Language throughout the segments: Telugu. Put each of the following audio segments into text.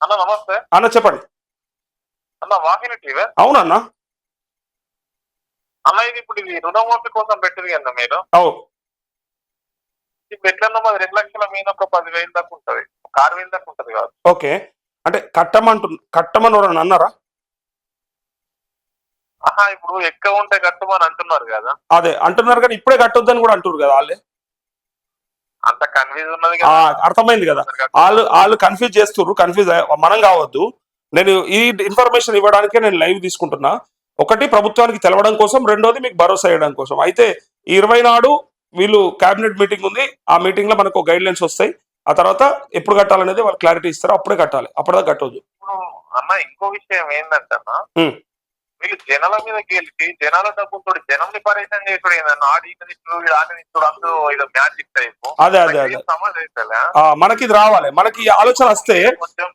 అన్న నమస్తే. అన్న చెప్పండి. అన్న వాహిని టీవీ. అవునన్నా. అన్న ఇది రుణమాఫీ కోసం పెట్టింది కదా మీరు. అవును. ఇప్పుడు ఎట్లన్నా మాది 2,00,000 మీద ఒక 10,000 దాకా ఉంటది, 6,000 దాకా ఉంటది కాదు. ఓకే, అంటే కట్టమని ఎవరన్నా అన్నారా? ఆహా, ఇప్పుడు ఎక్కువ ఉంటే కట్టమని అంటున్నారు కదా. అదే అంటున్నారు, కానీ ఇప్పుడే కట్టొద్దని కూడా అంటున్నారు కదా వాళ్ళే. అంత కన్ఫ్యూజ్ ఉన్నది కదా. అర్థమైంది కదా, వాళ్ళు కన్ఫ్యూజ్ చేస్తున్నారు. కన్ఫ్యూజ్ మనం కావద్దు. నేను ఈ ఇన్ఫర్మేషన్ ఇవ్వడానికే నేను లైవ్ తీసుకుంటున్నా. ఒకటి, ప్రభుత్వానికి తెలవడం కోసం, రెండోది మీకు భరోసా ఇవ్వడం కోసం. అయితే ఈ 20 నాడు వీళ్ళు కేబినెట్ మీటింగ్ ఉంది. ఆ మీటింగ్ లో మనకు గైడ్ లైన్స్ వస్తాయి. ఆ తర్వాత ఎప్పుడు కట్టాలనేది వాళ్ళు క్లారిటీ ఇస్తారు. అప్పుడే కట్టాలి, అప్పటిదాకా కట్టొద్దు. అన్న ఇంకో విషయం ఏంటంటే వీళ్ళు జనాల మీద గెలిచి జనాల డబ్బులతో జనంని పరేషాన్ చేసుడు ఏందన్న. ఆడినిస్తుడు అందరూ ఏదో మ్యాజిక్ టైప్. అదే అదే అదే మనకి ఇది రావాలి, మనకి ఆలోచన వస్తే. కొంచెం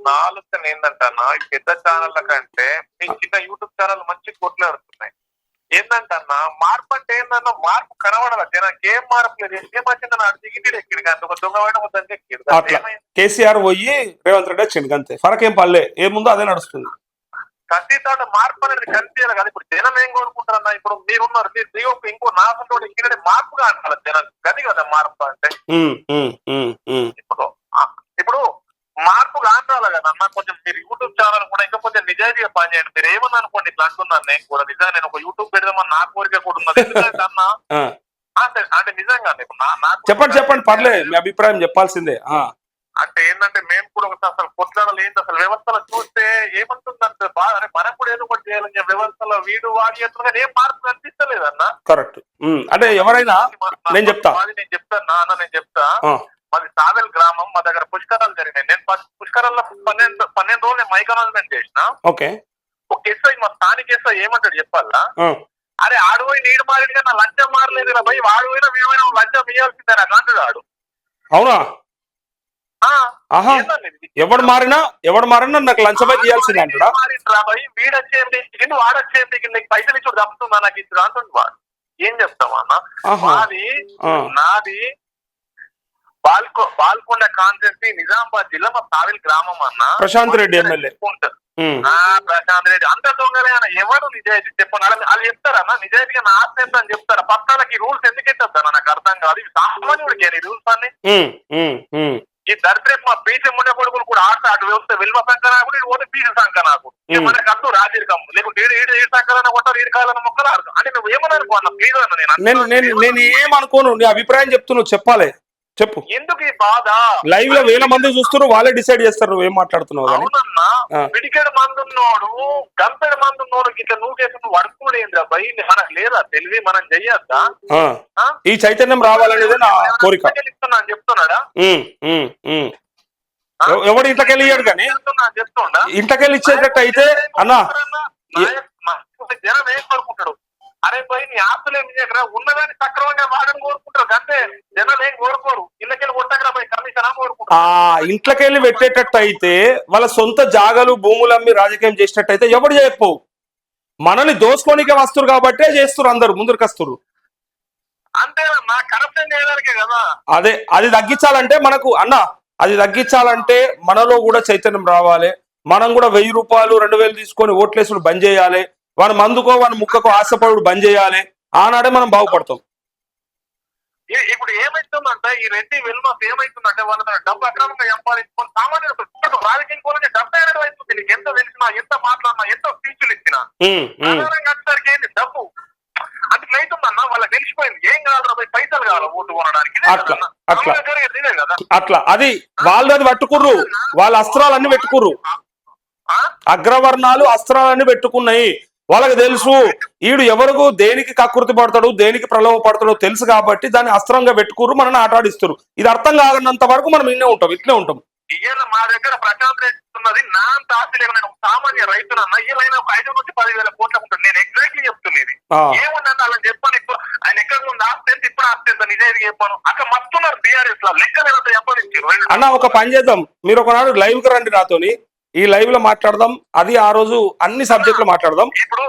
నా ఆలోచన ఏంటంటే అన్న, పెద్ద ఛానళ్ళ కంటే మీ చిన్న యూట్యూబ్ ఛానల్ మంచి కొట్లాడుతున్నాయి. ఏంటంటన్నా మార్పు అంటే ఏందన్నా, మార్పు కనబడాల జనానికి. ఏం మార్పు లేదు. ఏం వచ్చిందని అడిగిడు ఎక్కిడు అంత, ఒక దొంగ పైన ఎక్కిడు. కేసీఆర్ పోయి రేవంత్ రెడ్డి వచ్చిండు అంతే, ఫరక్ ఏం పడలే. ఏముందో అదే నడుస్తుంది. ఖచ్చితంగా మార్పు అనేది కనిపించాలి కదా. ఇప్పుడు జనం ఏం కోరుకుంటారన్నా, ఇప్పుడు మీరున్నారు, మీరు ఇంకో నాసంతో ఇక్కడ మార్పుగా అంటారు జనం. గది కదా మార్పు అంటే. ఇప్పుడు మార్పు కాంటాలి కదా అన్న. కొంచెం మీరు యూట్యూబ్ ఛానల్ కూడా ఇంకా కొంచెం నిజాయితీగా పనిచేయండి. మీరు ఏమన్నా అనుకోండి, ఇట్లా అంటున్నాను నేను కూడా. నిజంగా నేను ఒక యూట్యూబ్ పెడదామని నా కోరిక కూడా ఉన్నది. ఎందుకంటే అన్న అంటే నిజంగా చెప్పండి పర్లేదు, మీ అభిప్రాయం చెప్పాల్సిందే. అంటే ఏంటంటే మేము కూడా ఒకసారి అసలు కొట్లాడలు ఏంటి, అసలు వ్యవస్థలో చూస్తే ఏమంటుందంటే బాగా మనం కూడా ఏదో ఒకటి చేయాలని వ్యవస్థలో వీడు వాడి ఎట్లా ఏం మార్పు కనిపిస్తలేదన్న. కరెక్ట్. అంటే ఎవరైనా నేను చెప్తాను నేను చెప్తా. మాది సావెల్ గ్రామం. మా దగ్గర పుష్కరాలు జరిగినాయి. నేను పుష్కరాల్లో 12 రోజులు నేను మైక్ అనౌన్స్మెంట్ చేసిన. ఓకే. ఒక ఎస్ఐ, మా స్థానిక ఎస్ఐ ఏమంటాడు చెప్పాలా, అరే ఆడు పోయి నీడు మారిగా నా లంచం మారలేదు రా భయ్, వాడు పోయినా మేమైనా లంచం ఇవ్వాల్సిందే నాకు అంటాడు ఆడు. అవునా? ఎవడు మారినా నాకు లంచమే తీయాల్సిందే అంటాడా? వీడొచ్చేది వాడొచ్చేది నీకు పైసలు ఇచ్చుడు తప్పుతుందా నాకు ఇచ్చుడు అంటుంది వాడు. ఏం చెప్తావా అన్న. నాది బాల్కొండ కాన్స్టిట్యూన్సీ, నిజామాబాద్ జిల్లా, మా సావిల్ గ్రామం అన్న. ప్రశాంత్ రెడ్డి ఎమ్మెల్యే. ప్రశాంత్ రెడ్డి అంత దొంగలే అన్న. ఎవరు నిజాయితీ చెప్పండి. వాళ్ళు చెప్తారన్నా నిజాయితీగా నా ఆస్తి ఎంత అని చెప్తారా? పక్కనకి రూల్స్ ఎందుకు ఎట్టొద్దన్న నాకు అర్థం కాదు. ఇవి సామాన్యుడికి రూల్స్ అన్ని. ఈ దరిద్రేపు మా పీసీ ముండే కొడుకులు కూడా అటు వ్యవస్థ విలువ సంఖ్య నాకు, ఇటు పోతే పీసీ సంఖ్య నాకు. మనకు అర్థం రాజరికం లేకుంటే ఏడు సంఖ్యలను కొట్టారు, 7 కాలను మొక్కలు అర్థం. అంటే నువ్వు ఏమని అనుకో అన్న, ప్లీజ్ అన్న. నేను ఏమనుకోను, నీ అభిప్రాయం చెప్తున్నావు, చెప్పాలి, చెప్పు. ఎందుకు ఈ బాధ? లైవ్ లో 1000 మంది చూస్తున్నారు, వాళ్ళే డిసైడ్ చేస్తారు నువ్వు ఏం మాట్లాడుతున్నావు. అవునన్నా, పిడికెడు మంది ఉన్నోడు గంపెడు మంది ఉన్నోడు ఇట్లా నువ్వు చేసి నువ్వు అడుక్కుడు ఏంద్రా భయ్, మనకు లేదా తెలివి, మనం చెయ్యొద్దా? ఈ చైతన్యం రావాలనేది నా కోరిక. చెప్తున్నాడా? ఎవడు ఇంట్లోకెళ్ళి ఇయ్యాడు, కానీ చెప్తుండా ఇంట్లోకెళ్ళి ఇచ్చేటట్టు అయితే అన్నా జనం ఏం కోరుకుంటాడు, అరే పోయి నీ ఆస్తులు ఏమి చేయకరా, ఉన్నదాన్ని సక్రమంగా వాడని కోరుకుంటారు అంతే. జనం ఏం కోరుకోరు. ఇళ్ళకెళ్ళి కొట్టకరా పోయి కమిషన్ కోరుకుంటారు. ఇంట్లోకెళ్ళి పెట్టేటట్టు అయితే, వాళ్ళ సొంత జాగలు భూములు అమ్మి రాజకీయం చేసేటట్టు అయితే ఎవడు చేయకపోవు. మనల్ని దోసుకోనికే వస్తురు కాబట్టే చేస్తున్నారు, అందరు ముందుకు వస్తున్నారు. అంతేనా? కరప్షన్ చేయడానికే కదా. అదే, అది తగ్గించాలంటే మనకు అది తగ్గించాలంటే మనలో కూడా చైతన్యం రావాలి. మనం కూడా 1000 రూపాయలు 2000 తీసుకొని ఓట్లేసుడు బంద్ చేయాలి. వాని మందుకో వాని ముక్కకో ఆశపడు బంద్ చేయాలి. ఆనాడే మనం బాగుపడతాం. ఇప్పుడు ఏమైతుందంటే ఈ రెడ్డి వెల్మస్ ఏమైతుందంటే వాళ్ళ డబ్బు అక్రమంగా సంపాదించుకొని సామాన్యుడు రాజకీయం కూడా డబ్బు అయినట్టు అవుతుంది. నీకు ఎంత తెలిసినా, ఎంత మాట్లాడినా, ఎంత స్పీచ్లు ఇచ్చినా వచ్చేసరికి ఏంటి డబ్బు అంటే అవుతుందన్న. వాళ్ళకి తెలిసిపోయింది ఏం కాదు, పైసలు కావాలి ఓటు కొనడానికి. అట్లా అది వాళ్ళు అది పట్టుకుర్రు, వాళ్ళ అస్త్రాలన్నీ పెట్టుకుర్రు. అగ్రవర్ణాలు అస్త్రాలన్నీ పెట్టుకున్నాయి. వాళ్ళకి తెలుసు ఈడు ఎవరికి దేనికి కకృతి పడతాడు, దేనికి ప్రలోభ పడతాడో తెలుసు కాబట్టి దాన్ని అస్త్రంగా పెట్టుకుర్రు, మనల్ని ఆటాడిస్తారు. ఇది అర్థం కాగనంత వరకు మనం ఇట్లే ఉంటాం. మా దగ్గర ప్రశాంత్ రెడ్డి ఉన్నది నా అంత ఆస్తి లేక నేను సామాన్య రైతునన్నా. ఈయన 5 నుంచి 10,000 కోట్ల ఉంటుంది. నేను ఎగ్జాక్ట్లీ చెప్తున్నది ఏమన్నా అలా చెప్పాను. ఇప్పుడు ఆయన ఎక్కడ ఉంది ఆస్తి ఎంత, ఇప్పుడు ఆస్తి ఎంత నిజాయితీ చెప్పాను. అక్కడ మస్తున్నారు బీఆర్ఎస్ లో లెక్కలు ఎంత చెప్పాలి. అన్న ఒక పని చేద్దాం, మీరు ఒకనాడు లైవ్ కి రండి నాతోని. ఈ లైవ్ లో మాట్లాడదాం, అది ఆ రోజు అన్ని సబ్జెక్టులు మాట్లాడదాం. ఇప్పుడు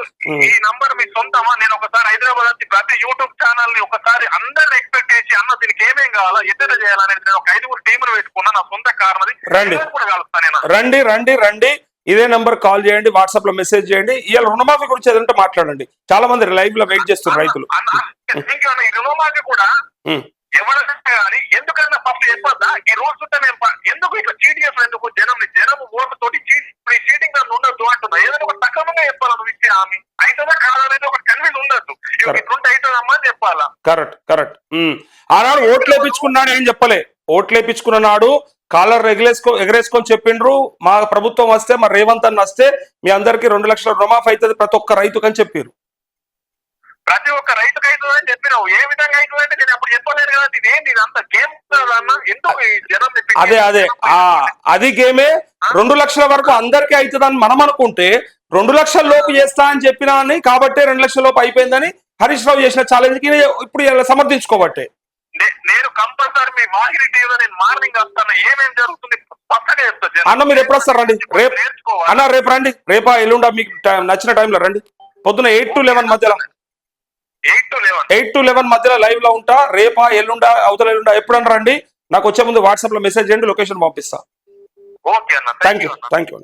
ఈ నంబర్ మీ సొంతమా? నేను ఒకసారి హైదరాబాద్ వచ్చి ప్రతి యూట్యూబ్ ఛానల్ ని ఒకసారి అందరిని ఎక్స్పెక్ట్ చేసి అన్న దీనికి ఏమేం కావాలా, ఎద్దరు చేయాలనేది నేను ఒక 5 టీములు పెట్టుకున్నా, నా సొంత కారణది. రండి రండి రండి, ఇదే నంబర్ కాల్ చేయండి, వాట్సాప్ లో మెసేజ్ చేయండి. ఇవాళ రుణమాఫీ గురించి ఏదంటే మాట్లాడండి. చాలా మంది లైవ్ లో వెయిట్ చేస్తున్నారు రైతులు. ఈ రుణమాఫీ కూడా ఎవరైనా కానీ ఎందుకన్నా ఫస్ట్ చెప్పొద్దా ఈ రూల్స్ ఉంటే మేము ఎందుకు ఇట్లా చీటింగ్ ఎందుకు జనం ఓటు తోటి చీటింగ్ నన్ను ఉండొద్దు అంటున్నా. ఏదైనా ఒక సక్రమంగా చెప్పాలా, నువ్వు ఇచ్చే హామీ అవుతుందా కాదనేది ఒక కన్ఫ్యూజ్ ఉండొద్దు. ఇట్లుంటే అవుతుందమ్మా అని చెప్పాలా. Correct correct. ఆనాడు ఓట్లు వేయించుకున్నాడు ఏం చెప్పలే, ఓట్లు వేయించుకున్న నాడు కాలర్ ఎగరేసుకొని చెప్పిండ్రు మా ప్రభుత్వం వస్తే, మా రేవంత్ అన్న వస్తే మీ అందరికి 2 లక్షల రుణమాఫీ అవుతుంది ప్రతి ఒక్క రైతుకు అని చెప్పారు. ప్రతి ఒక్క రైతుకు అవుతుందని చెప్పినావు. ఏ విధంగా అవుతుందంటే నేను అప్పుడు చెప్పలేను కదా. ఇదేంటి ఇదంతా గేమ్ అన్న, ఎందుకు జనం అదే అది గేమే. 2 లక్షల వరకు అందరికీ అవుతుందని మనం అనుకుంటే 2 లక్షల లోపు చేస్తా అని చెప్పినా అని, కాబట్టే 2 లక్షల లోపు అయిపోయిందని హరీష్ రావు చేసిన ఛాలెంజ్ కి ఇప్పుడు సమర్థించుకోబట్టే నేను కంపల్సరీ మీ వాహిని టీవీలో నేను మార్నింగ్ వస్తాను. ఏమేమి జరుగుతుంది పక్కనే చెప్తా. అన్న మీరు ఎప్పుడు వస్తారు? రండి రేపు అన్న, రేపు రండి, రేపా ఎల్లుండా మీకు నచ్చిన టైంలో రండి. పొద్దున 8 to 11 మధ్యలో 8 to 11 మధ్యలో లైవ్ లో ఉంటా. రేపా ఎల్లుండా అవతల ఎల్లుండా ఎప్పుడన్నా రండి. నాకు వచ్చే ముందు వాట్సాప్ లో మెసేజ్ చేయండి, లొకేషన్ పంపిస్తా. ఓకే అన్న, థ్యాంక్ యూ.